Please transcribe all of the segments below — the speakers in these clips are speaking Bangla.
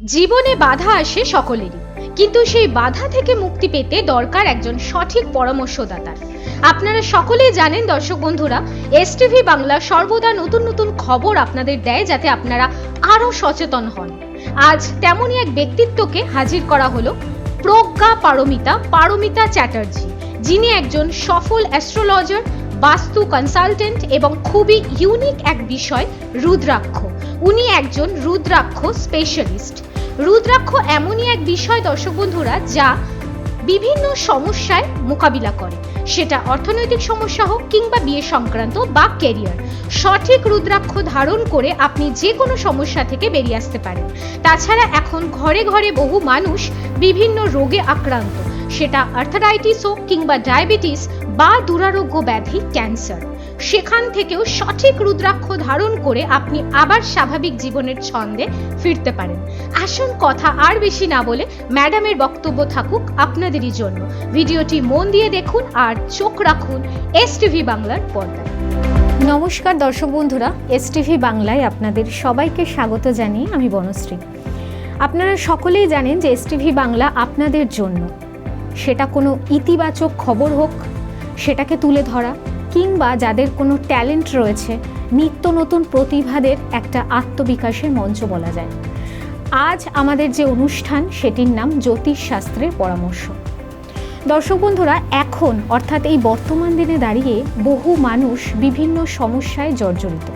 জীবনে বাধা আসে সকলেরই, কিন্তু সেই বাধা থেকে মুক্তি পেতে দরকার একজন সঠিক পরামর্শদাতার। আপনারা সকলেই জানেন দর্শক বন্ধুরা, এসটিভি বাংলা সর্বদা নতুন নতুন খবর আপনাদের দেয় যাতে আপনারা আরো সচেতন হন। আজ তেমনই এক ব্যক্তিত্বকে হাজির করা হলো, প্রজ্ঞা পারমিতা চ্যাটার্জি, যিনি একজন সফল অ্যাস্ট্রোলজার, বাস্তু কনসালটেন্ট এবং খুবই ইউনিক এক বিষয় রুদ্রাক্ষ। উনি একজন রুদ্রাক্ষ স্পেশালিস্ট। রুদ্রাক্ষ এমনই এক বিষয় দর্শক বন্ধুরা যা বিভিন্ন সমস্যায় মোকাবিলা করে, সেটা অর্থনৈতিক সমস্যা হোক কিংবা বিয়ে সংক্রান্ত বা ক্যারিয়ার। সঠিক রুদ্রাক্ষ ধারণ করে আপনি যে কোনো সমস্যা থেকে বেরিয়ে আসতে পারেন। তাছাড়া এখন ঘরে ঘরে বহু মানুষ বিভিন্ন রোগে আক্রান্ত, সেটা আর্থারাইটিস হোক কিংবা ডায়াবেটিস বা দুরারোগ্য ব্যাধি ক্যান্সার। সেখান থেকেও সঠিক রুদ্রাক্ষ ধারণ করে আপনি আবার স্বাভাবিক জীবনের ছন্দে ফিরতে পারেন। আসুন কথা আর বেশি না বলে ম্যাডামের বক্তব্য থাকুক আপনাদেরই জন্য। ভিডিওটি মন দিয়ে দেখুন আর চোখ রাখুন এসটিভি বাংলার পর্দায়। নমস্কার দর্শক বন্ধুরা, এসটিভি বাংলায় আপনাদের সবাইকে স্বাগত জানিয়ে আমি বনশ্রী। আপনারা সকলেই জানেন যে এসটিভি বাংলা আপনাদের জন্য, সেটা কোনো ইতিবাচক খবর হোক সেটাকে তুলে ধরা, কিংবা যাদের কোনো ট্যালেন্ট রয়েছে, নিত্য নতুন প্রতিভাদের একটা আত্মবিকাশের মঞ্চ বলা যায়। আজ আমাদের যে অনুষ্ঠান সেটির নাম জ্যোতিষশাস্ত্রের পরামর্শ। দর্শক বন্ধুরা, এখন অর্থাৎ এই বর্তমান দিনে দাঁড়িয়ে বহু মানুষ বিভিন্ন সমস্যায় জর্জরিত,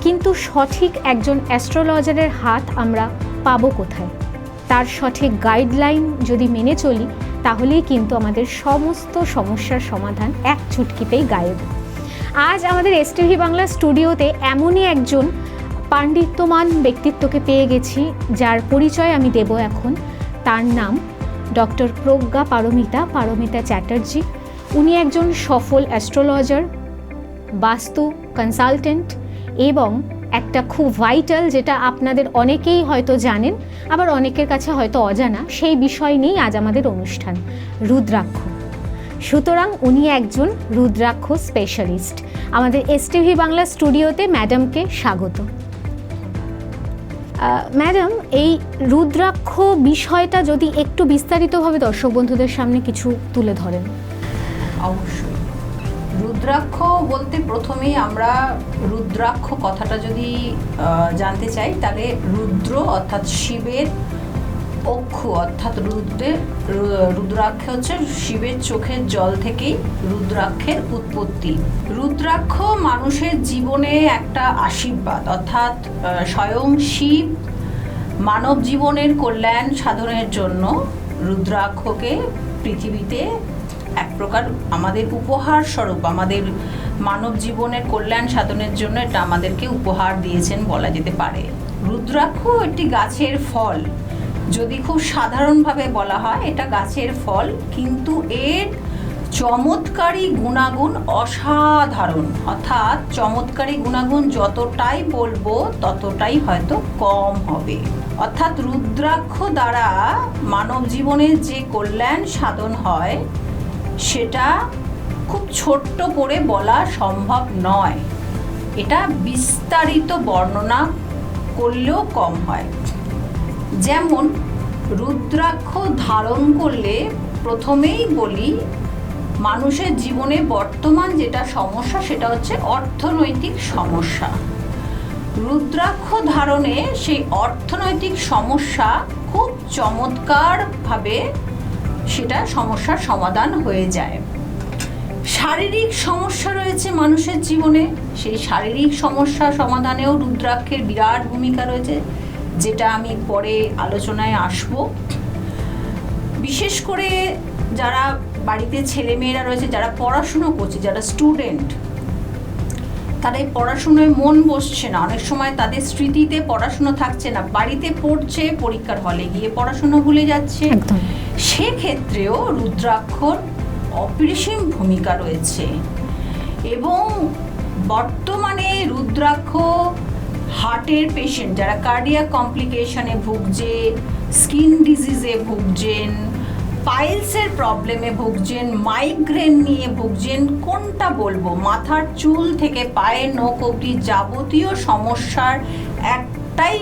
কিন্তু সঠিক একজন অ্যাস্ট্রোলজারের হাত আমরা পাবো কোথায়? তার সঠিক গাইডলাইন যদি মেনে চলি তাহলেই কিন্তু আমাদের সমস্ত সমস্যার সমাধান এক চুটকিতেই গায়েব। আজ আমাদের এসটিভি বাংলা স্টুডিওতে এমনই একজন পাণ্ডিত্যমান ব্যক্তিত্বকে পেয়ে গেছি, যার পরিচয় আমি দেব এখন। তার নাম ডক্টর প্রজ্ঞা পারমিতা চ্যাটার্জি। উনি একজন সফল অ্যাস্ট্রোলজার, বাস্তু কনসালটেন্ট এবং একটা খুব ভাইটাল, যেটা আপনাদের অনেকেই হয়তো জানেন আবার অনেকের কাছে হয়তো অজানা, সেই বিষয় নিয়েই আজ আমাদের অনুষ্ঠান, রুদ্রাক্ষ। সুতরাং উনি একজন রুদ্রাক্ষ স্পেশালিস্ট। আমাদের এসটিভি বাংলা স্টুডিওতে ম্যাডামকে স্বাগত। ম্যাডাম, এই রুদ্রাক্ষ বিষয়টা যদি একটু বিস্তারিতভাবে দর্শক বন্ধুদের সামনে কিছু তুলে ধরেন। অবশ্যই। রুদ্রাক্ষ বলতে প্রথমেই আমরা রুদ্রাক্ষ কথাটা যদি জানতে চাই, তাহলে রুদ্র অর্থাৎ শিবের অক্ষু, অর্থাৎ রুদ্রাক্ষ হচ্ছে শিবের চোখের জল থেকেই রুদ্রাক্ষের উৎপত্তি। রুদ্রাক্ষ মানুষের জীবনে একটা আশীর্বাদ, অর্থাৎ স্বয়ং শিব মানব জীবনের কল্যাণ সাধনের জন্য রুদ্রাক্ষকে পৃথিবীতে এক প্রকার আমাদের উপহার স্বরূপ, আমাদের মানব জীবনের কল্যাণ সাধনের জন্য এটা আমাদেরকে উপহার দিয়েছেন বলা যেতে পারে। রুদ্রাক্ষ একটি গাছের ফল, যদি খুব সাধারণভাবে বলা হয় এটা গাছের ফল, কিন্তু এর চমৎকারী গুণাগুণ অসাধারণ। অর্থাৎ চমৎকারী গুণাগুণ যতটাই বলবো ততটাই হয়তো কম হবে। অর্থাৎ রুদ্রাক্ষ দ্বারা মানব জীবনের যে কল্যাণ সাধন হয় সেটা খুব ছোট্ট করে বলা সম্ভব নয়, এটা বিস্তারিত বর্ণনা করলেও কম হয়। যেমন রুদ্রাক্ষ ধারণ করলে প্রথমেই বলি, মানুষের জীবনে বর্তমান যেটা সমস্যা সেটা হচ্ছে অর্থনৈতিক সমস্যা। রুদ্রাক্ষ ধারণে সেই অর্থনৈতিক সমস্যা খুব চমৎকারভাবে সেটা সমস্যার সমাধান হয়ে যায়। শারীরিক সমস্যা রয়েছে মানুষের জীবনে, সেই শারীরিক সমস্যা সমাধানেও রুদ্রাক্ষের বিরাট ভূমিকা রয়েছে, যেটা আমি পরে আলোচনায় আসব। বিশেষ করে যারা বাড়িতে ছেলেমেয়েরা রয়েছে, যারা পড়াশুনো করছে, যারা স্টুডেন্ট, তারা এই পড়াশুনোয় মন বসছে না, অনেক সময় তাদের স্মৃতিতে পড়াশুনো থাকছে না, বাড়িতে পড়ছে, পরীক্ষার হলে গিয়ে পড়াশুনো ভুলে যাচ্ছে, সেক্ষেত্রেও রুদ্রাক্ষর অপরিসীম ভূমিকা রয়েছে। এবং বর্তমানে রুদ্রাক্ষ হার্টের পেশেন্ট, যারা কার্ডিয়াক কমপ্লিকেশনে ভুগছেন, স্কিন ডিজিজে ভুগছেন, পাইলসের প্রবলেমে ভুগছেন, মাইগ্রেন নিয়ে ভুগছেন, কোনটা বলবো, মাথার চুল থেকে পায়ের নখ অবধি যাবতীয় সমস্যার একটাই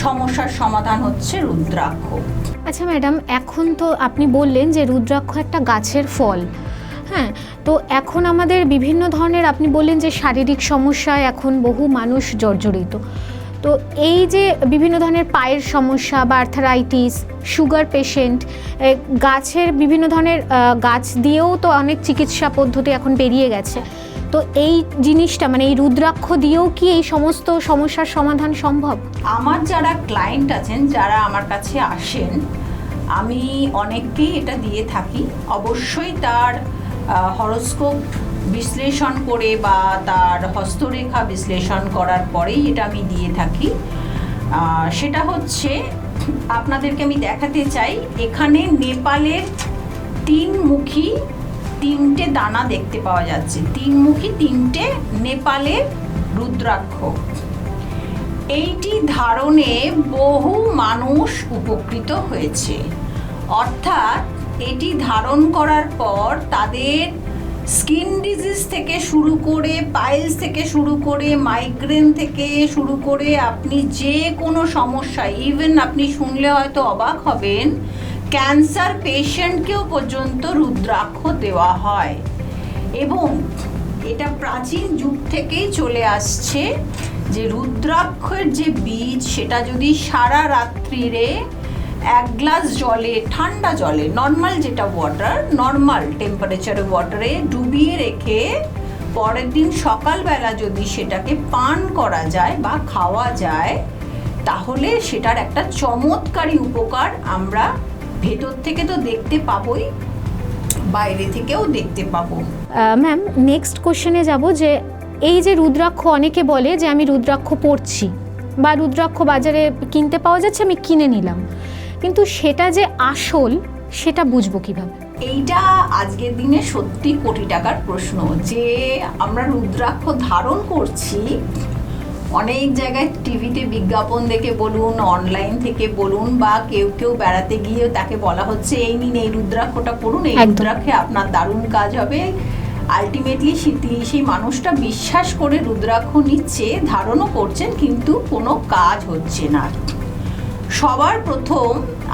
সমস্যার সমাধান হচ্ছে রুদ্রাক্ষ। আচ্ছা ম্যাডাম, এখন তো আপনি বললেন যে রুদ্রাক্ষ একটা গাছের ফল, হ্যাঁ, তো এখন আমাদের বিভিন্ন ধরনের, আপনি বললেন যে শারীরিক সমস্যায় এখন বহু মানুষ জর্জরিত, তো এই যে বিভিন্ন ধরনের পায়ের সমস্যা বা আর্থারাইটিস, সুগার পেশেন্ট, গাছের বিভিন্ন ধরনের গাছ দিয়েও তো অনেক চিকিৎসা পদ্ধতি এখন বেরিয়ে গেছে, তো এই জিনিসটা মানে এই রুদ্রাক্ষ দিয়েও কি এই সমস্ত সমস্যার সমাধান সম্ভব? আমার যারা ক্লায়েন্ট আছেন, যারা আমার কাছে আসেন, আমি অনেককেই এটা দিয়ে থাকি। অবশ্যই তার হরোস্কোপ বিশ্লেষণ করে বা তার হস্তরেখা বিশ্লেষণ করার পরেই এটা আমি দিয়ে থাকি। সেটা হচ্ছে, আপনাদেরকে আমি দেখাতে চাই, এখানে নেপালের 3মুখী 3টে দানা দেখতে পাওয়া যাচ্ছে, 3মুখী 3টে নেপালের রুদ্রাক্ষ। এইটি ধারণে বহু মানুষ উপকৃত হয়েছে, অর্থাৎ এটি ধারণ করার পর তাদের স্কিন ডিজিজ থেকে শুরু করে, পাইলস থেকে শুরু করে, মাইগ্রেন থেকে শুরু করে, আপনি যে কোনো সমস্যা, ইভেন আপনি শুনলে হয়তো অবাক হবেন, ক্যান্সার পেশেন্টকেও পর্যন্ত রুদ্রাক্ষ দেওয়া হয়। এবং এটা প্রাচীন যুগ থেকেই চলে আসছে যে রুদ্রাক্ষের যে বীজ, সেটা যদি সারা রাত্রিরে 1 গ্লাস জলে, ঠান্ডা জলে, নর্মাল যেটা ওয়াটার, নর্মাল টেম্পারেচারে ওয়াটারে ডুবিয়ে রেখে পরের দিন সকালবেলা যদি সেটাকে পান করা যায় বা খাওয়া যায়, তাহলে সেটার একটা চমৎকারী উপকার আমরা ভেতর থেকে তো দেখতে পাবোই, বাইরে থেকেও দেখতে পাবো। ম্যাম, নেক্সট কোশ্চেনে যাব যে এই যে রুদ্রাক্ষ, অনেকে বলে যে আমি রুদ্রাক্ষ পরছি বা রুদ্রাক্ষ বাজারে কিনতে পাওয়া যাচ্ছে, আমি কিনে নিলাম, কিন্তু সেটা যে আসল সেটা বুঝবো কিভাবে? এইটা আজকের দিনে সত্যি কোটি টাকার প্রশ্ন, যে আমরা রুদ্রাক্ষ ধারণ করছি, অনেক জায়গায় টিভিতে বিজ্ঞাপন দেখে বলুন, অনলাইন থেকে বলুন, বা কেউ কেউ বেড়াতে গিয়েও তাকে বলা হচ্ছে এই নিন এই রুদ্রাক্ষটা পড়ুন, এই রুদ্রাক্ষে আপনার দারুণ কাজ হবে। আলটিমেটলি সেই মানুষটা বিশ্বাস করে রুদ্রাক্ষ নিচ্ছে, ধারণও করছেন, কিন্তু কোনো কাজ হচ্ছে না। সবার প্রথম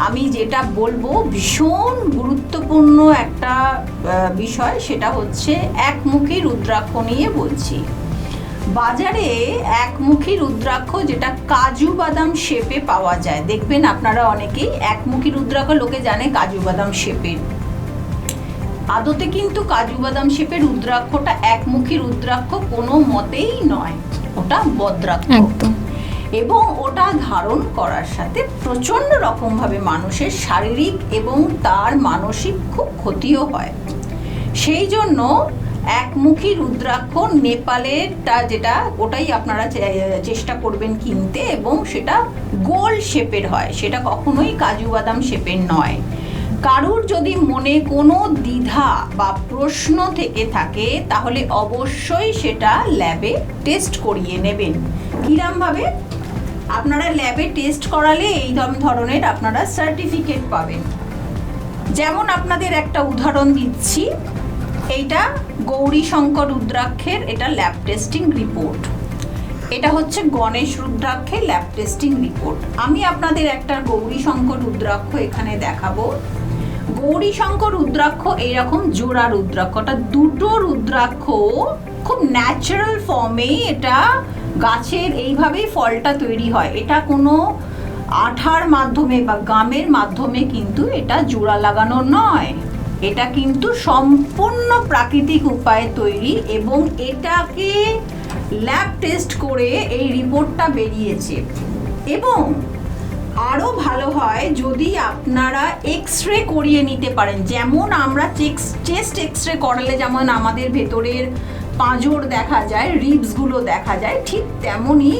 আমি যেটা বলবো, ভীষণ গুরুত্বপূর্ণ একটা বিষয়, সেটা হচ্ছে একমুখী রুদ্রাক্ষ নিয়ে বলছি। বাজারে একমুখী রুদ্রাক্ষ যেটা কাজু বাদাম শেপে পাওয়া যায়, দেখবেন আপনারা অনেকেই একমুখী রুদ্রাক্ষ লোকে জানে কাজু বাদাম শেপের, আদতে কিন্তু কাজু বাদাম শেপের রুদ্রাক্ষটা একমুখী রুদ্রাক্ষ কোনো মতেই নয়, ওটা বদ্রাক্ষ। এবং ওটা ধারণ করার সাথে প্রচণ্ড রকমভাবে মানুষের শারীরিক এবং তার মানসিক খুব ক্ষতিও হয়। সেই জন্য একমুখী রুদ্রাক্ষ নেপালেরটা যেটা, ওটাই আপনারা চেষ্টা করবেন কিনতে, এবং সেটা গোল শেপের হয়, সেটা কখনোই কাজু বাদাম শেপের নয়। কারুর যদি মনে কোনো দ্বিধা বা প্রশ্ন থেকে থাকে, তাহলে অবশ্যই সেটা ল্যাবে টেস্ট করিয়ে নেবেন। কিরমভাবে? আপনারা ল্যাবে টেস্ট করালে এই ধরনের আপনারা সার্টিফিকেট পাবেন। যেমন আপনাদের একটা উদাহরণ দিচ্ছি, এইটা গৌরী শঙ্কর রুদ্রাক্ষের এটা ল্যাব টেস্টিং রিপোর্ট, এটা হচ্ছে গণেশ রুদ্রাক্ষের ল্যাব টেস্টিং রিপোর্ট। আমি আপনাদের একটা গৌরী শঙ্কর রুদ্রাক্ষ এখানে দেখাবো। গৌরী শঙ্কর রুদ্রাক্ষ এইরকম জোড়া রুদ্রাক্ষটা, দুটো রুদ্রাক্ষ খুব ন্যাচারাল ফর্মে, এটা গাছের এইভাবেই ফলটা তৈরি হয়, এটা কোনো আঠার মাধ্যমে বা গামের মাধ্যমে কিন্তু এটা জোড়া লাগানো নয়, এটা কিন্তু সম্পূর্ণ প্রাকৃতিক উপায়ে তৈরি, এবং এটাকে ল্যাব টেস্ট করে এই রিপোর্টটা বেরিয়েছে। এবং আরও ভালো হয় যদি আপনারা এক্সরে করিয়ে নিতে পারেন, যেমন আমরা চেস্ট এক্সরে করালে যেমন আমাদের ভেতরের পাঁজর দেখা যায়, রিবসগুলো দেখা যায়, ঠিক তেমনই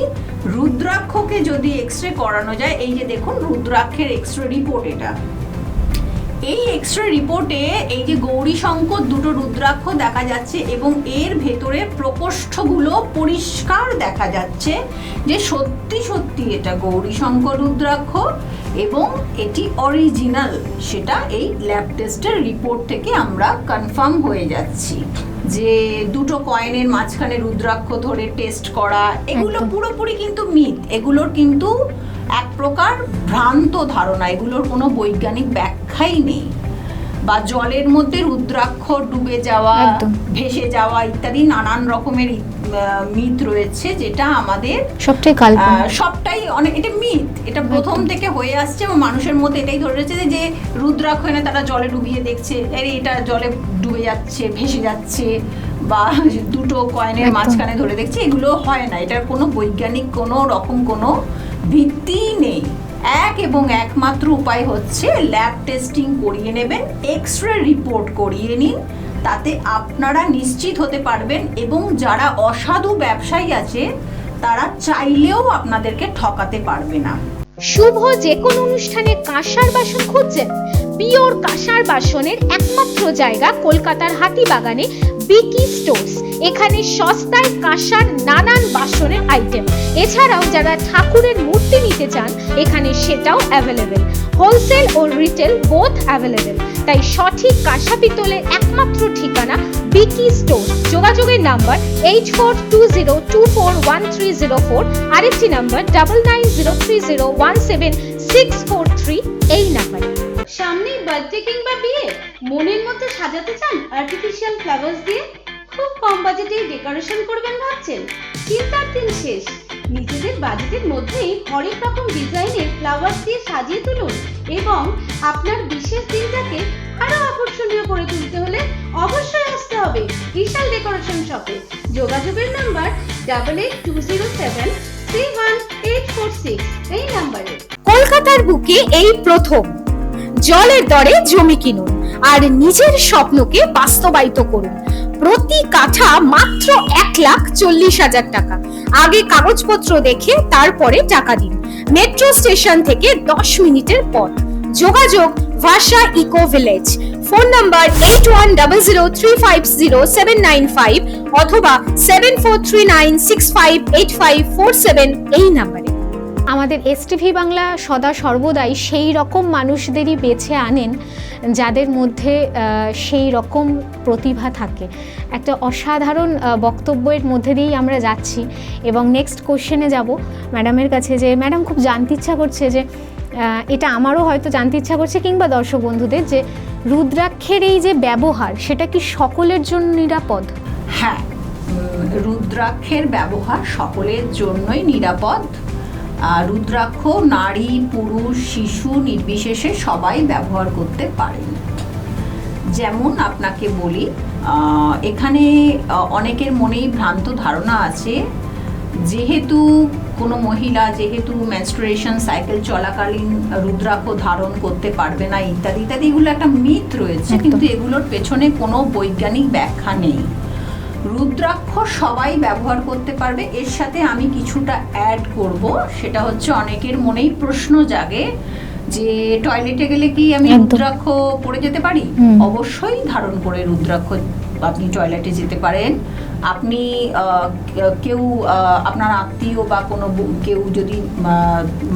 রুদ্রাক্ষকে যদি এক্সরে করানো যায়। এই যে দেখুন রুদ্রাক্ষের এক্সরে রিপোর্ট, এটা এই এক্সরে রিপোর্টে এই যে গৌরী শঙ্কর দুটো রুদ্রাক্ষ দেখা যাচ্ছে, এবং এর ভেতরে প্রকোষ্ঠগুলো পরিষ্কার দেখা যাচ্ছে যে সত্যি সত্যি এটা গৌরী শঙ্কর রুদ্রাক্ষ এবং এটি অরিজিনাল, সেটা এই ল্যাব টেস্টের রিপোর্ট থেকে আমরা কনফার্ম হয়ে যাচ্ছি। যে দুটো কয়েনের মাঝখানে রুদ্রাক্ষ ধরে টেস্ট করা, এগুলো পুরোপুরি কিন্তু মিথ, এগুলোর কিন্তু এক প্রকার ভ্রান্ত ধারণা, এগুলোর কোনো বৈজ্ঞানিক ব্যাখ্যাই নেই। বা জলের মধ্যে রুদ্রাক্ষ ডুবে যাওয়া, ভেসে যাওয়া ইত্যাদি নানান রকমের মিথ রয়েছে, যেটা আমাদের সবটাই অনেক, এটা মিথ, এটা প্রথম থেকে হয়ে আসছে এবং মানুষের মধ্যে এটাই ধরে রয়েছে যে রুদ্রাক্ষ এনে তারা জলে ডুবিয়ে দেখছে, এটা জলে ডুবে যাচ্ছে, ভেসে যাচ্ছে, বা দুটো কয়েনের মাঝখানে ধরে দেখছে। এগুলো হয় না, এটার কোনো বৈজ্ঞানিক কোনো রকম কোনো ভিত্তিই নেই। এক এবং একমাত্র উপায় হচ্ছে ল্যাব টেস্টিং করিয়ে নেবেন, এক্স-রে রিপোর্ট করিয়ে নিন, তাতে আপনারা নিশ্চিত হতে পারবেন। এবং যারা অসাধু ব্যবসায়ী আছে তারা চাইলেও আপনাদেরকে ঠকাতে পারবে না। শুভ যে কোনো অনুষ্ঠানে কাঁসার বাসন খুঁজছেন? পিওর কাঁসার বাসনের একমাত্র জায়গা কলকাতার হাতিবাগানে বিকি স্টোর্স। এখানে সস্তায় কাঁসার নানান বাসনের আইটেম, এছাড়াও যারা ঠাকুরের মূর্তি নিতে চান এখানে সেটাও অ্যাভেলেবেল। হোলসেল ও রিটেল বোথ অ্যাভেলেবেল। তাই সঠিক কাঁসা পিতলের একমাত্র ঠিকানা বিকি স্টোর্স। যোগাযোগের নাম্বার 8420241304, আরেকটি নাম্বার 9903017643 এই নাম্বারে। সামনেই বার্থডে কিংবা বিয়ে, মনের মতো সাজাতে চান আর্টিফিশিয়াল ফ্লাওয়ার্স দিয়ে? খুব কম বাজেটেই ডেকোরেশন করবেন ভাবছেন? চিন্তার দিন শেষ। নিজেদের বাজেটের মধ্যেই হরেক রকম ডিজাইনের ফ্লাওয়ার্স দিয়ে সাজিয়ে তুলুন এবং আপনার বিশেষ দিনটাকে আরো আকর্ষণীয় করে তুলতে হলে অবশ্যই আসতে হবে বিশাল ডেকোরেশন শপে। যোগাযোগের নাম্বার 8820731846 এই নাম্বারে। কলকাতার বুকে এই প্রথম জলের দরে জমি কিনুন আর নিজের স্বপ্নকে বাস্তবায়িত করুন। প্রতি কাঠা মাত্র 1,40,000 টাকা। আগে কাগজপত্র দেখে তারপরে টাকা দিন। মেট্রো স্টেশন থেকে 10 মিনিটের পথ। যোগাযোগ ভাষা ইকো ভিলেজ। ফোন নাম্বার 8100350795 অথবা 7439658547 এই নাম্বারে। আমাদের এসটিভি বাংলা সদা সর্বদাই সেই রকম মানুষদেরই বেছে আনেন যাদের মধ্যে সেই রকম প্রতিভা থাকে। একটা অসাধারণ বক্তব্যের মধ্যে দিয়েই আমরা যাচ্ছি এবং নেক্সট কোশ্চেনে যাব ম্যাডামের কাছে। যে ম্যাডাম, খুব জানতে ইচ্ছা করছে যে এটা আমারও হয়তো জানতে ইচ্ছা করছে কিংবা দর্শক বন্ধুদের, যে রুদ্রাক্ষের এই যে ব্যবহার সেটা কি সকলের জন্য নিরাপদ? হ্যাঁ, রুদ্রাক্ষের ব্যবহার সকলের জন্যই নিরাপদ। রুদ্রাক্ষ নারী পুরুষ শিশু নির্বিশেষে সবাই ব্যবহার করতে পারেন। যেমন আপনাকে বলি, এখানে অনেকের মনেই ভ্রান্ত ধারণা আছে, যেহেতু কোনো মহিলা যেহেতু মেনস্ট্রুয়েশন সাইকেল চলাকালীন রুদ্রাক্ষ ধারণ করতে পারবে না ইত্যাদি ইত্যাদি, এগুলো একটা মিথ রয়েছে, কিন্তু এগুলোর পেছনে কোনো বৈজ্ঞানিক ব্যাখ্যা নেই। রুদ্রাক্ষ সবাই ব্যবহার করতে পারবে। এর সাথে আমি কিছুটা অ্যাড করব, সেটা হচ্ছে অনেকের মনেই প্রশ্ন জাগে যে টয়লেটে গেলে কি আমি রুদ্রাক্ষ পরে যেতে পারি? অবশ্যই ধারণ করে রুদ্রাক্ষ আপনি টয়লেটে যেতে পারেন। আপনি কেউ আপনার আত্মীয় বা কোনো কেউ যদি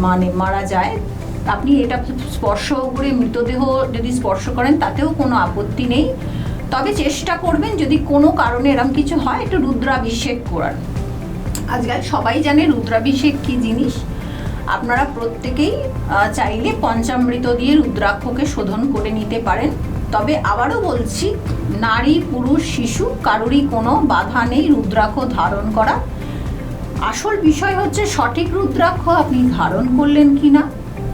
মানে মারা যায়, আপনি এটা স্পর্শ করে মৃতদেহ যদি স্পর্শ করেন তাতেও কোনো আপত্তি নেই। তবে চেষ্টা করবেন যদি কোনো কারণে এরকম কিছু হয় একটু রুদ্রাভিষেক করার। আজকাল সবাই জানে রুদ্রাভিষেক কি জিনিস। আপনারা প্রত্যেকেই চাইলে পঞ্চামৃত দিয়ে রুদ্রাক্ষকে শোধন করে নিতে পারেন। তবে আবারও বলছি, নারী পুরুষ শিশু কারোরই কোনো বাধা নেই রুদ্রাক্ষ ধারণ করা। আসল বিষয় হচ্ছে সঠিক রুদ্রাক্ষ আপনি ধারণ করলেন কিনা,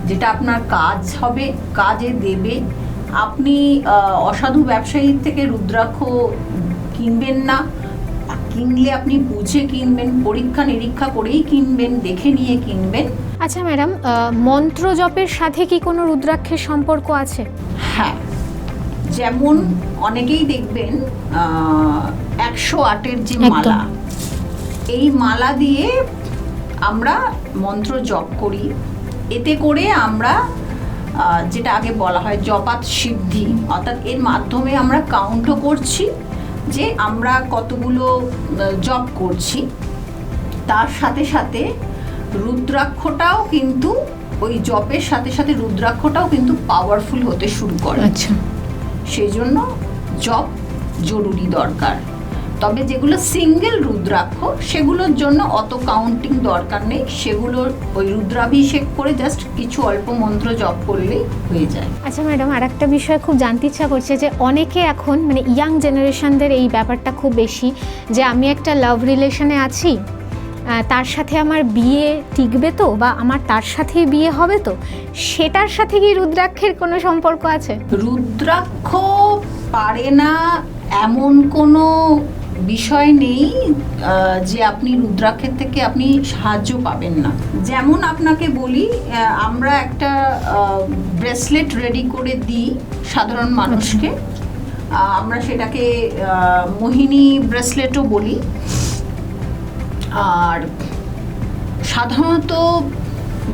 যেটা আপনার কাজ হবে, কাজে দেবে। আপনি অসাধু ব্যবসায়ীর থেকে রুদ্রাক্ষ কিনবেন না, কিনলে আপনি বুঝে কিনবেন, পরীক্ষা নিরীক্ষা করেই কিনবেন, দেখে নিয়ে কিনবেন। আচ্ছা ম্যাডাম, মন্ত্র জপের সাথে কি কোনো রুদ্রাক্ষের সম্পর্ক আছে? হ্যাঁ, যেমন অনেকেই দেখবেন 108-এর যে মালা, এই মালা দিয়ে আমরা মন্ত্র জপ করি। এতে করে আমরা যেটা আগে বলা হয় জপাত সিদ্ধি, অর্থাৎ এর মাধ্যমে আমরা কাউন্টও করছি যে আমরা কতগুলো জপ করছি। তার সাথে সাথে রুদ্রাক্ষটাও কিন্তু ওই জপের সাথে সাথে রুদ্রাক্ষটাও কিন্তু পাওয়ারফুল হতে শুরু করে। আচ্ছা, সেই জন্য জপ জরুরি দরকার। তবে যেগুলো সিঙ্গেল রুদ্রাক্ষ সেগুলোর জন্য অত কাউন্টিং দরকার নেই, সেগুলোর ওই রুদ্রাভিষেক করে জাস্ট কিছু অল্প মন্ত্র জপ করলেই হয়ে যায়। আচ্ছা ম্যাডাম, আর একটা বিষয় খুব জানতে ইচ্ছা করছে যে অনেকে এখন মানে ইয়াং জেনারেশনদের এই ব্যাপারটা খুব বেশি যে আমি একটা লাভ রিলেশনে আছি, তার সাথে আমার বিয়ে টিকবে তো, বা আমার তার সাথেই বিয়ে হবে তো, সেটার সাথে কি রুদ্রাক্ষের কোনো সম্পর্ক আছে? রুদ্রাক্ষ পারে না এমন কোনো বিষয় নেই যে আপনি রুদ্রাক্ষের থেকে আপনি সাহায্য পাবেন না। যেমন আপনাকে বলি, আমরা একটা ব্রেসলেট রেডি করে দিই সাধারণ মানুষকে, আমরা সেটাকে মোহিনী ব্রেসলেটও বলি। আর সাধারণত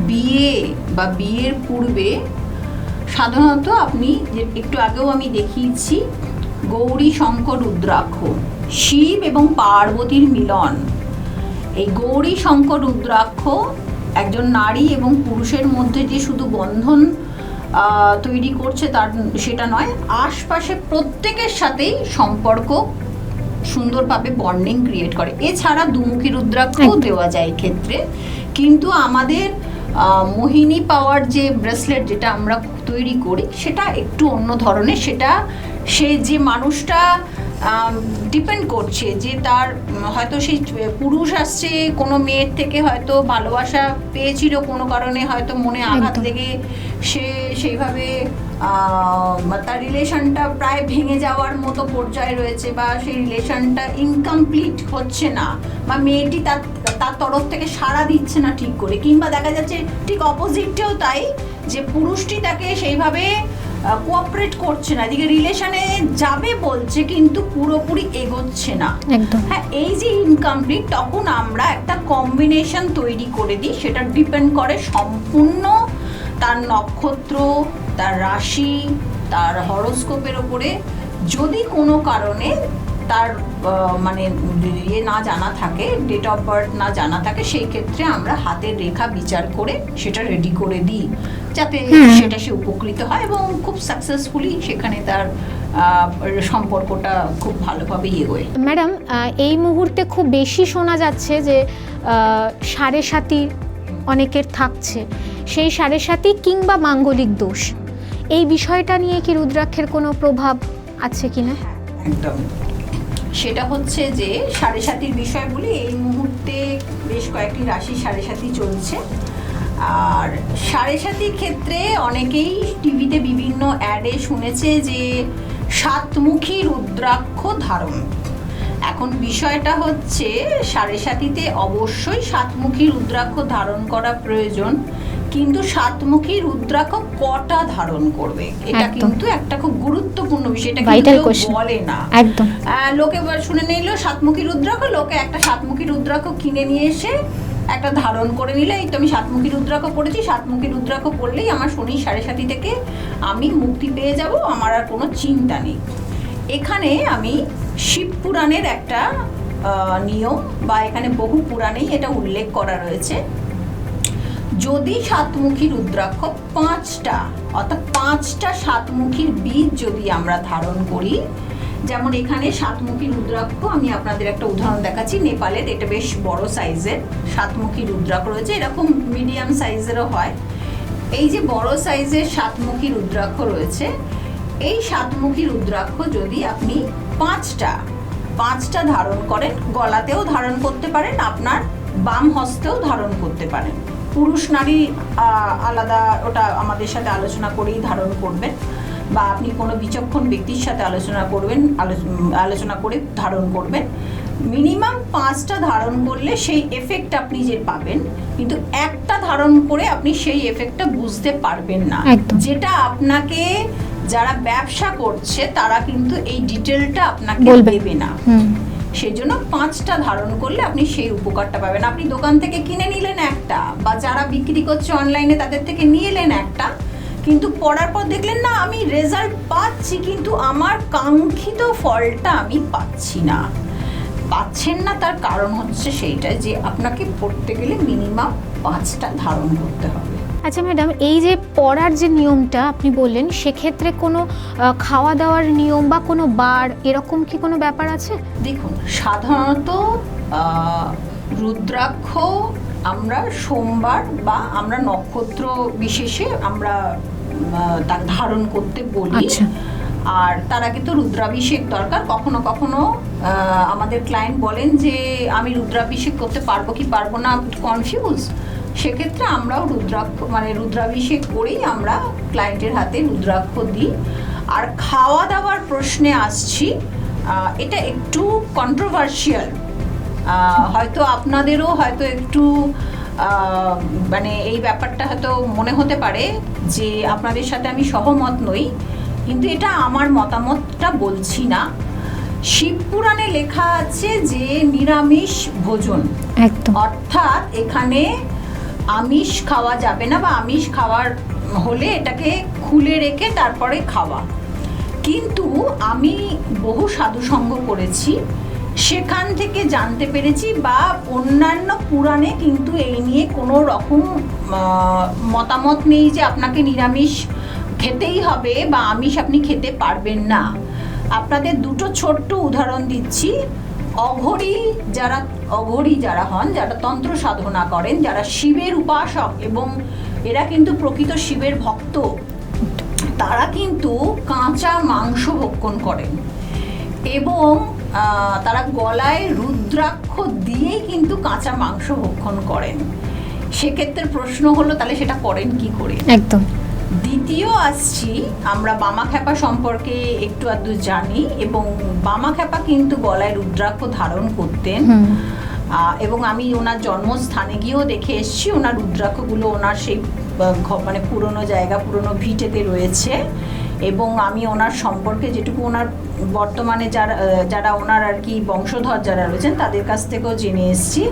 বিয়ে বা বিয়ের পূর্বে সাধারণত আপনি যে একটু আগেও আমি দেখিয়েছি গৌরী শঙ্কর রুদ্রাক্ষ, শিব এবং পার্বতীর মিলন। এই গৌরী শঙ্কর রুদ্রাক্ষ একজন নারী এবং পুরুষের মধ্যে যে শুধু বন্ধন তৈরি করছে তার সেটা নয়, আশপাশে প্রত্যেকের সাথেই সম্পর্ক সুন্দরভাবে বন্ডিং ক্রিয়েট করে। এছাড়া দুমুখী রুদ্রাক্ষ দেওয়া যায় ক্ষেত্রে, কিন্তু আমাদের মোহিনী পাওয়ার যে ব্রেসলেট যেটা আমরা তৈরি করি সেটা একটু অন্য ধরনের। সেটা সে যে মানুষটা ডিপেন্ড করছে যে তার হয়তো সেই পুরুষ আসছে কোনো মেয়ের থেকে, হয়তো ভালোবাসা পেয়েছিল কোনো কারণে, হয়তো মনে আঘাত লেগে সে সেইভাবে তার রিলেশনটা প্রায় ভেঙে যাওয়ার মতো পর্যায়ে রয়েছে, বা সেই রিলেশনটা ইনকমপ্লিট হচ্ছে না, বা মেয়েটি তার তরফ থেকে সাড়া দিচ্ছে না ঠিক করে, কিংবা দেখা যাচ্ছে ঠিক অপোজিটটাও তাই, যে পুরুষটি তাকে সেইভাবে কোঅপারেট করছে না, এদিকে রিলেশনে যাবে বলছে কিন্তু পুরোপুরি এগোচ্ছে না। হ্যাঁ, এই যে ইনকমপ্লিট, তখন আমরা একটা কম্বিনেশন তৈরি করে দিই। সেটা ডিপেন্ড করে সম্পূর্ণ তার নক্ষত্র, তার রাশি, তার হরোস্কোপের ওপরে। যদি কোনো কারণে তার মানে ইয়ে না জানা থাকে, ডেট অফ বার্থ না জানা থাকে, সেই ক্ষেত্রে আমরা হাতের রেখা বিচার করে সেটা রেডি করে দিই, যাতে সেটা সে উপকৃত হয় এবং খুব সাকসেসফুলি সেখানে তার সম্পর্কটা খুব ভালোভাবে এগোয়। ম্যাডাম, এই মুহূর্তে খুব বেশি শোনা যাচ্ছে যে সাড়ে সাতি অনেকের থাকছে, সেই সাড়ে সাতি কিংবা মাঙ্গলিক দোষ, এই বিষয়টা নিয়ে কি রুদ্রাক্ষের কোনো প্রভাব আছে কিনা? একদম, সেটা হচ্ছে যে সাড়ে সাতির বিষয় বলি, এই মুহূর্তে বেশ কয়েকটি রাশি সাড়ে সাতি চলছে। আর সাড়ে সাতির ক্ষেত্রে অনেকেই টিভিতে বিভিন্ন অ্যাডে শুনেছে যে সাতমুখী রুদ্রাক্ষ ধারণ। এখন বিষয়টা হচ্ছে সাড়ে সাতিতে অবশ্যই সাতমুখী রুদ্রাক্ষ ধারণ করা প্রয়োজন, কিন্তু সাতমুখী রুদ্রাক্ষ কটা ধারণ করবে এটা কিন্তু একটা খুব গুরুত্বপূর্ণ বিষয়। এটা কিন্তু বলে না, একদম লোকে শুনে নিল সাতমুখী রুদ্রাক্ষ, লোকে একটা সাতমুখী রুদ্রাক্ষ কিনে নিয়ে এসে একটা ধারণ করে নিলে, এই তো আমি সাতমুখী রুদ্রাক্ষ পড়েছি, সাতমুখী রুদ্রাক্ষ পড়লেই আমার শনি সাড়ে সাতি থেকে আমি মুক্তি পেয়ে যাব, আমার আর কোনো চিন্তা নেই। এখানে আমি শিব পুরাণের একটা নিয়ম, বা এখানে বহু পুরাণেই এটা উল্লেখ করা রয়েছে, যদি সাতমুখী রুদ্রাক্ষ পাঁচটা, অর্থাৎ পাঁচটা সাতমুখীর বীজ যদি আমরা ধারণ করি, যেমন এখানে সাতমুখী রুদ্রাক্ষ আমি আপনাদের একটা উদাহরণ দেখাচ্ছি, নেপালের এটা বেশ বড় সাইজের সাতমুখী রুদ্রাক্ষ রয়েছে, এরকম মিডিয়াম সাইজেরও হয়। এই যে বড় সাইজের সাতমুখী রুদ্রাক্ষ রয়েছে, এই সাতমুখী রুদ্রাক্ষ যদি আপনি পাঁচটা ধারণ করেন, গলাতেও ধারণ করতে পারেন, আপনার বাম হস্তেও ধারণ করতে পারেন, পুরুষ নারী আলাদা ওটা আমাদের সাথে আলোচনা করেই ধারণ করবেন, বা আপনি কোনো বিচক্ষণ ব্যক্তির সাথে আলোচনা করে ধারণ করবেন। মিনিমাম 5টা ধারণ করলে সেই এফেক্ট আপনি যে পাবেন, কিন্তু একটা ধারণ করে আপনি সেই এফেক্টটা বুঝতে পারবেন না। যেটা আপনাকে যারা ব্যবসা করছে তারা কিন্তু এই ডিটেলটা আপনাকে দেবে না, সেই জন্য 5টা ধারণ করলে আপনি সেই উপকারটা পাবেন। আপনি দোকান থেকে কিনে নিলেন একটা, বা যারা বিক্রি করছে অনলাইনে তাদের থেকে নিয়ে এলেন একটা, কিন্তু পড়ার পর দেখলেন না আমি রেজাল্ট পাচ্ছি, কিন্তু আমার কাঙ্ক্ষিত ফলটা আমি পাচ্ছেন না। তার কারণ হচ্ছে সেইটা যে আপনাকে পড়তে গেলে মিনিমাম 5টা ধারণ করতে হবে। আচ্ছা ম্যাডাম, এই যে পড়ার যে নিয়মটা আপনি বললেন, সেক্ষেত্রে কোনো খাওয়া দাওয়ার নিয়ম বা কোনো বার এরকম কি কোনো ব্যাপার আছে? দেখুন, সাধারণত রুদ্রাক্ষ আমরা সোমবার বা আমরা নক্ষত্র বিশেষে আমরা তার ধারণ করতে বলি। আচ্ছা। আর তার আগে তো রুদ্রাভিষেক দরকার। কখনো কখনো আমাদের ক্লায়েন্ট বলেন যে আমি রুদ্রাভিষেক করতে পারবো কি পারবো না, কনফিউজ। সেক্ষেত্রে আমরাও রুদ্রাভিষেক করেই আমরা ক্লায়েন্টের হাতে রুদ্রাক্ষ দিই। আর খাওয়া দাওয়ার প্রশ্নে আসছি, এটা একটু কন্ট্রোভার্সিয়াল, হয়তো আপনাদেরও হয়তো একটু এই ব্যাপারটা হয়তো মনে হতে পারে যে আপনাদের সাথে আমি সহমত নই, কিন্তু এটা আমার মতামতটা বলছি না। শিবপুরাণে লেখা আছে যে নিরামিষ ভোজন, একদম, অর্থাৎ এখানে আমিষ খাওয়া যাবে না, বা আমিষ খাওয়ার হলে এটাকে খুলে রেখে তারপরে খাওয়া। কিন্তু আমি বহু সাধুসঙ্গ করেছি, সেখান থেকে জানতে পেরেছি, বা অন্যান্য পুরাণে কিন্তু এই নিয়ে কোনো রকম মতামত নেই যে আপনাকে নিরামিষ খেতেই হবে বা আমিষ আপনি খেতে পারবেন না। আপনাদের দুটো ছোট্ট উদাহরণ দিচ্ছি। অঘরী যারা হন, যারা তন্ত্র সাধনা করেন, যারা শিবের উপাসক এবং এরা কিন্তু প্রকৃত শিবের ভক্ত, তারা কিন্তু কাঁচা মাংস ভক্ষণ করেন এবং তারা গলায় রুদ্রাক্ষ দিয়েই কিন্তু কাঁচা মাংস ভক্ষণ করেন। সেক্ষেত্রে প্রশ্ন হলো, তাহলে সেটা করেন কি করে? একদম। দ্বিতীয় আসছি, আমরা বামাখ্যাপা সম্পর্কে একটু আধটু জানি, এবং বামাখ্যাপা কিন্তু গলায় রুদ্রাক্ষ ধারণ করতেন। এবং আমি ওনার জন্মস্থানে গিয়েও দেখে এসেছি, ওনার রুদ্রাক্ষগুলো ওনার সেই পুরনো জায়গা, পুরনো ভিটেতে রয়েছে। এবং আমি ওনার সম্পর্কে যেটুকু ওনার বর্তমানে যারা ওনার আর কি বংশধর যারা রয়েছেন তাদের কাছ থেকেও জেনে এসেছি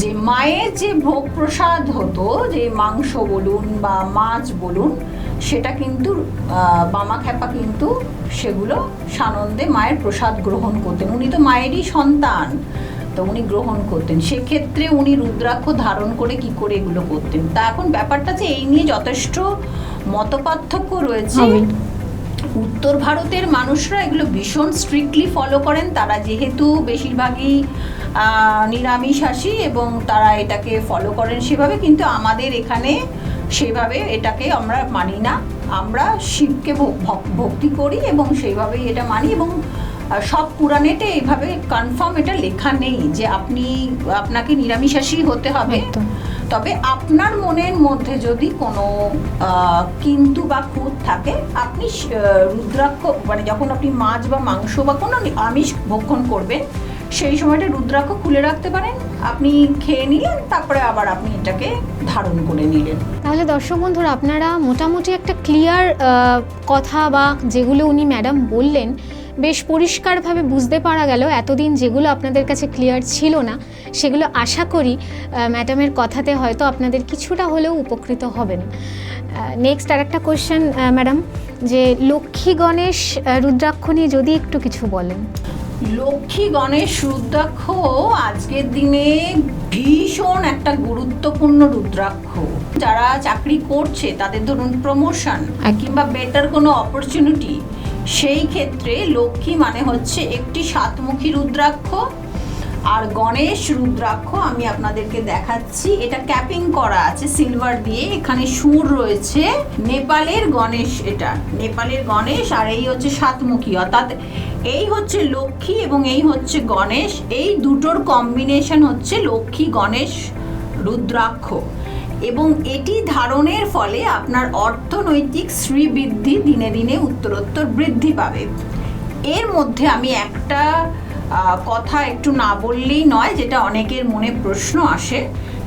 যে মায়ের যে ভোগ প্রসাদ হতো, যে মাংস বলুন বা মাছ বলুন, সেটা কিন্তু বামাখ্যাপা কিন্তু সেগুলো সানন্দে মায়ের প্রসাদ গ্রহণ করতেন। উনি তো মায়েরই সন্তান, তো উনি গ্রহণ করতেন। সেক্ষেত্রে উনি রুদ্রাক্ষ ধারণ করে কি করে এগুলো করতেন। তা এখন ব্যাপারটা যে এই নিয়ে যথেষ্ট মতপার্থক্য রয়েছে। উত্তর ভারতের মানুষরা এগুলো ভীষণ স্ট্রিক্টলি ফলো করেন, তারা যেহেতু বেশিরভাগই নিরামিষাশী এবং তারা এটাকে ফলো করেন সেভাবে। কিন্তু আমাদের এখানে সেভাবে এটাকে আমরা মানি না, আমরা শিবকে ভক্তি করি এবং সেইভাবেই এটা মানি। এবং সব পুরাণেতে এইভাবে কনফার্ম এটা লেখা নেই যে আপনাকে নিরামিষাশী হতে হবে। তবে আপনার মনের মধ্যে যদি কোনো কিন্তু বা খুঁত থাকে, আপনি রুদ্রাক্ষ যখন আপনি মাছ বা মাংস বা কোনো আমিষ ভক্ষণ করবেন, সেই সময়টা রুদ্রাক্ষ খুলে রাখতে পারেন, আপনি খেয়ে নিলেন, তারপরে আবার আপনি এটাকে ধারণ করে নিলেন। তাহলে দর্শক বন্ধুরা, আপনারা মোটামুটি একটা ক্লিয়ার কথা বা যেগুলো উনি ম্যাডাম বললেন বেশ পরিষ্কারভাবে বুঝতে পারা গেল। এতদিন যেগুলো আপনাদের কাছে ক্লিয়ার ছিল না, সেগুলো আশা করি ম্যাডামের কথাতে হয়তো আপনাদের কিছুটা হলেও উপকৃত হবেন। নেক্সট আর একটা কোয়েশ্চেন ম্যাডাম, যে লক্ষ্মী গণেশ রুদ্রাক্ষ নিয়ে যদি একটু কিছু বলেন। লক্ষ্মী গণেশ রুদ্রাক্ষ আজকের দিনে ভীষণ একটা গুরুত্বপূর্ণ রুদ্রাক্ষ। যারা চাকরি করছে, তাদের ধরুন প্রমোশন কিংবা বেটার কোনো অপরচুনিটি, সেই ক্ষেত্রে লক্ষ্মী মানে হচ্ছে একটি সাতমুখী রুদ্রাক্ষ। আর গণেশ রুদ্রাক্ষ আমি আপনাদেরকে দেখাচ্ছি, এটা ক্যাপিং করা আছে সিলভার দিয়ে, এখানে সুর রয়েছে। নেপালের গণেশ, এটা নেপালের গণেশ, আর এই হচ্ছে সাতমুখী, অর্থাৎ এই হচ্ছে লক্ষ্মী এবং এই হচ্ছে গণেশ, এই দুটোর কম্বিনেশন হচ্ছে লক্ষ্মী গণেশ রুদ্রাক্ষ। এবং এটি ধারণের ফলে আপনার অর্থনৈতিক শ্রীবৃদ্ধি দিনে দিনে উত্তরোত্তর বৃদ্ধি পাবে। এর মধ্যে আমি একটা কথা একটু না বললেই নয়, যেটা অনেকের মনে প্রশ্ন আসে,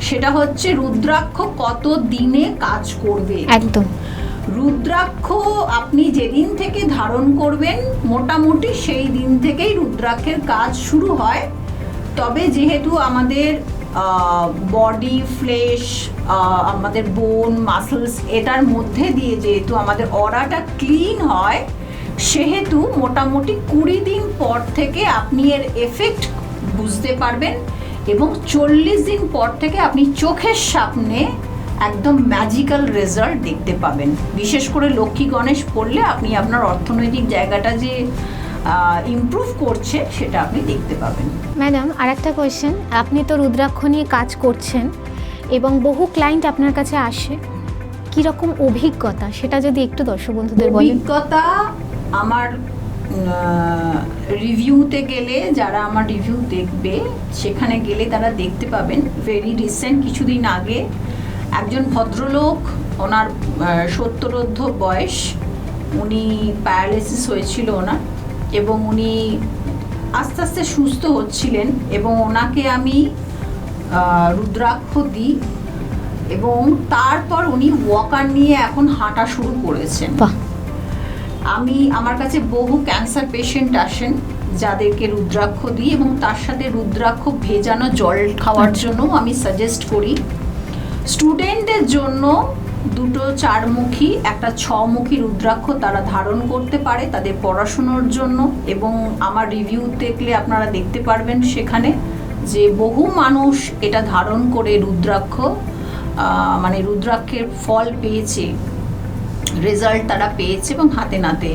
সেটা হচ্ছে রুদ্রাক্ষ কত দিনে কাজ করবে। একদম, রুদ্রাক্ষ আপনি যেদিন থেকে ধারণ করবেন, মোটামুটি সেই দিন থেকেই রুদ্রাক্ষের কাজ শুরু হয়। তবে যেহেতু আমাদের বডি ফ্লেশ, আমাদের বোন মাসলস, এটার মধ্যে দিয়ে যেহেতু আমাদের অরাটা ক্লিন হয়, সেহেতু মোটামুটি 20 দিন পর থেকে আপনি এর এফেক্ট বুঝতে পারবেন এবং 40 দিন পর থেকে আপনি চোখের সামনে একদম ম্যাজিক্যাল রেজাল্ট দেখতে পাবেন। বিশেষ করে লক্ষ্মী গণেশ পড়লে আপনি আপনার অর্থনৈতিক জায়গাটা যে ইমপ্রুভ করছে সেটা আপনি দেখতে পাবেন। ম্যাডাম আর একটা কোয়েশ্চেন, আপনি তো রুদ্রাক্ষ নিয়ে কাজ করছেন এবং বহু ক্লায়েন্ট আপনার কাছে আসে, কীরকম অভিজ্ঞতা সেটা যদি একটু দর্শক বন্ধুদের বলেন। অভিজ্ঞতা আমার রিভিউতে গেলে, যারা আমার রিভিউ দেখবে সেখানে গেলে তারা দেখতে পাবেন। ভেরি রিসেন্ট কিছুদিন আগে একজন ভদ্রলোক, ওনার 70 বয়স, উনি প্যারালাইসিস হয়েছিল ওনার, এবং উনি আস্তে আস্তে সুস্থ হচ্ছিলেন, এবং ওনাকে আমি রুদ্রাক্ষ দিই এবং তারপর উনি ওয়াকার নিয়ে এখন হাঁটা শুরু করেছেন। আমার কাছে বহু ক্যান্সার পেশেন্ট আসেন যাদেরকে রুদ্রাক্ষ দিই, এবং তার সাথে রুদ্রাক্ষ ভেজানো জল খাওয়ার জন্য আমি সাজেস্ট করি। স্টুডেন্টদের জন্য 2 4মুখী, একটা 6মুখী রুদ্রাক্ষ তারা ধারণ করতে পারে তাদের পড়াশুনোর জন্য। এবং আমার রিভিউ দেখলে আপনারা দেখতে পারবেন সেখানে যে বহু মানুষ এটা ধারণ করে রুদ্রাক্ষ মানে রুদ্রাক্ষের ফল পেয়েছে, রেজাল্ট তারা পেয়েছে এবং হাতে নাতে।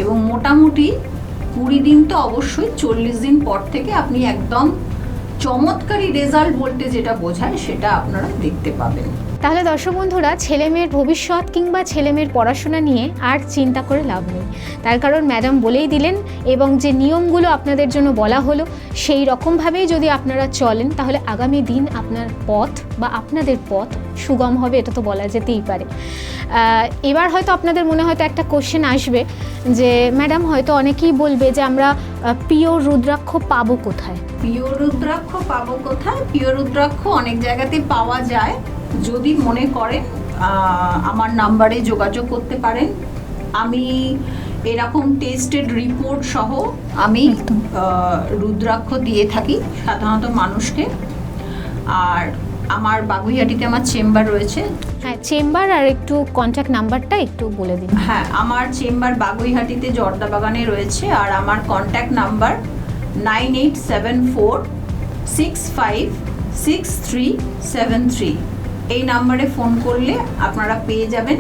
এবং মোটামুটি 20 দিন তো অবশ্যই, 40 দিন পর থেকে আপনি একদম চমৎকারী রেজাল্ট বলতে যেটা বোঝায় সেটা আপনারা দেখতে পাবেন। তাহলে দর্শক বন্ধুরা, ছেলেমেয়ের ভবিষ্যৎ কিংবা ছেলেমেয়ের পড়াশোনা নিয়ে আর চিন্তা করে লাভ নেই, তার কারণ ম্যাডাম বলেই দিলেন, এবং যে নিয়মগুলো আপনাদের জন্য বলা হলো সেই রকমভাবেই যদি আপনারা চলেন তাহলে আগামী দিন আপনার পথ বা আপনাদের পথ সুগম হবে, এটা তো বলা যেতেই পারে। এবার হয়তো আপনাদের মনে হয়তো একটা কোশ্চেন আসবে যে ম্যাডাম হয়তো অনেকেই বলবে যে আমরা পিওর রুদ্রাক্ষ পাবো কোথায়? পিওর রুদ্রাক্ষ পাবো কোথায়? পিওর রুদ্রাক্ষ অনেক জায়গাতে পাওয়া যায়। যদি মনে করেন আমার নাম্বারে যোগাযোগ করতে পারেন। আমি এরকম টেস্টেড রিপোর্ট সহ আমি রুদ্রাক্ষ দিয়ে থাকি সাধারণত মানুষকে। আর আমার বাগুইহাটিতে আমার চেম্বার রয়েছে। হ্যাঁ, চেম্বার আর একটু কন্ট্যাক্ট নাম্বারটা একটু বলে দিন। হ্যাঁ, আমার চেম্বার বাগুইহাটিতে জর্দাবাগানে রয়েছে, আর আমার কন্ট্যাক্ট নাম্বার 9874656373। এই নাম্বারে ফোন করলে আপনারা পেয়ে যাবেন।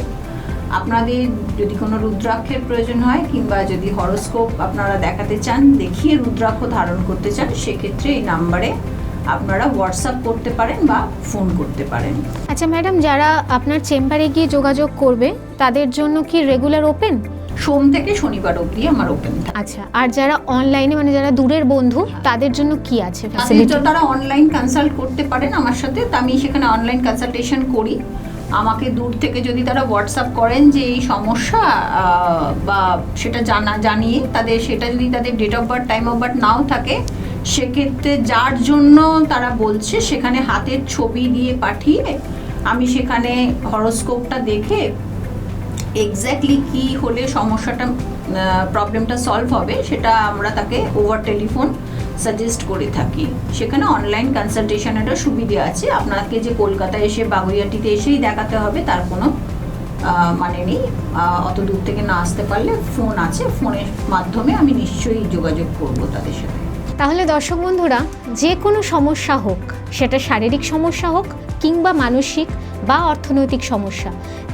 আপনাদের যদি কোনো রুদ্রাক্ষের প্রয়োজন হয় কিংবা যদি হরোস্কোপ আপনারা দেখাতে চান, দেখিয়ে রুদ্রাক্ষ ধারণ করতে চান, সেক্ষেত্রে এই নাম্বারে আপনারা হোয়াটসঅ্যাপ করতে পারেন বা ফোন করতে পারেন। আচ্ছা ম্যাডাম, যারা আপনার চেম্বারে গিয়ে যোগাযোগ করবে তাদের জন্য কি রেগুলার ওপেন? সোম থেকে শনিবার অবধি আমার ওপেন থাকে। আচ্ছা, আর যারা অনলাইনে মানে যারা দূরের বন্ধু তাদের জন্য কি আছে ফ্যাসিলিটি? তারা অনলাইন কনসাল্ট করতে পারেন আমার সাথে। আমি সেখানে অনলাইন কনসালটেশন করি। আমাকে দূর থেকে যদি তারা হোয়াটসঅ্যাপ করেন যে এই সমস্যা বা সেটা জানিয়ে সেটা যদি তাদের date of birth, time of birth নাও থাকে, সেক্ষেত্রে যার জন্য তারা বলছে সেখানে হাতের ছবি দিয়ে পাঠিয়ে আমি সেখানে হরোস্কোপটা দেখে এক্স্যাক্টলি কি হলে সমস্যাটা প্রবলেমটা সলভ হবে সেটা আমরা তাকে ওভার টেলিফোন সাজেস্ট করে থাকি। সেখানে অনলাইন কনসালটেশনেরও সুবিধে আছে। আপনাকে যে কলকাতায় এসে বাগুইহাটিতে এসেই দেখাতে হবে তার কোনো মানে নেই। অত দূর থেকে না আসতে পারলে ফোন আছে, ফোনের মাধ্যমে আমি নিশ্চয়ই যোগাযোগ করব তাদের সাথে। তাহলে দর্শক বন্ধুরা, যে কোনো সমস্যা হোক, সেটা শারীরিক সমস্যা হোক কিংবা মানসিক বা অর্থনৈতিক সমস্যা,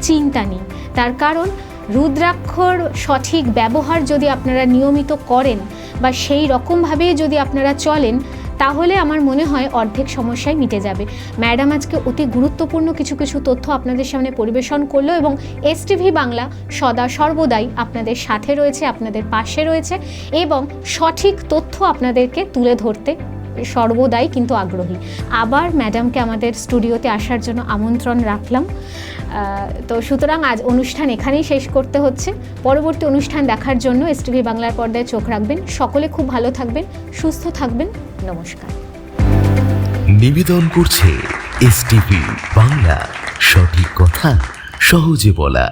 চিন্তা নেই। তার কারণ রুদ্রাক্ষর সঠিক ব্যবহার যদি আপনারা নিয়মিত করেন বা সেই রকমভাবে যদি আপনারা চলেন, তাহলে আমার মনে হয় অর্ধেক সমস্যাই মিটে যাবে। ম্যাডাম আজকে অতি গুরুত্বপূর্ণ কিছু কিছু তথ্য আপনাদের সামনে পরিবেশন করলো, এবং এসটিভি বাংলা সদা সর্বদাই আপনাদের সাথে রয়েছে, আপনাদের পাশে রয়েছে, এবং সঠিক তথ্য আপনাদেরকে তুলে ধরতে সর্বদাই কিন্তু আগ্রহী। আবার ম্যাডামকে আমাদের স্টুডিওতে আসার জন্য আমন্ত্রণ রাখলাম। তো সুতরাং আজ অনুষ্ঠান এখানেই শেষ করতে হচ্ছে। পরবর্তী অনুষ্ঠান দেখার জন্য এসটিভি বাংলার পর্দায় চোখ রাখবেন। সকলে খুব ভালো থাকবেন, সুস্থ থাকবেন। নমস্কার। নিবেদন করছে এসটিভি বাংলা, সঠিক কথা সহজে বলা।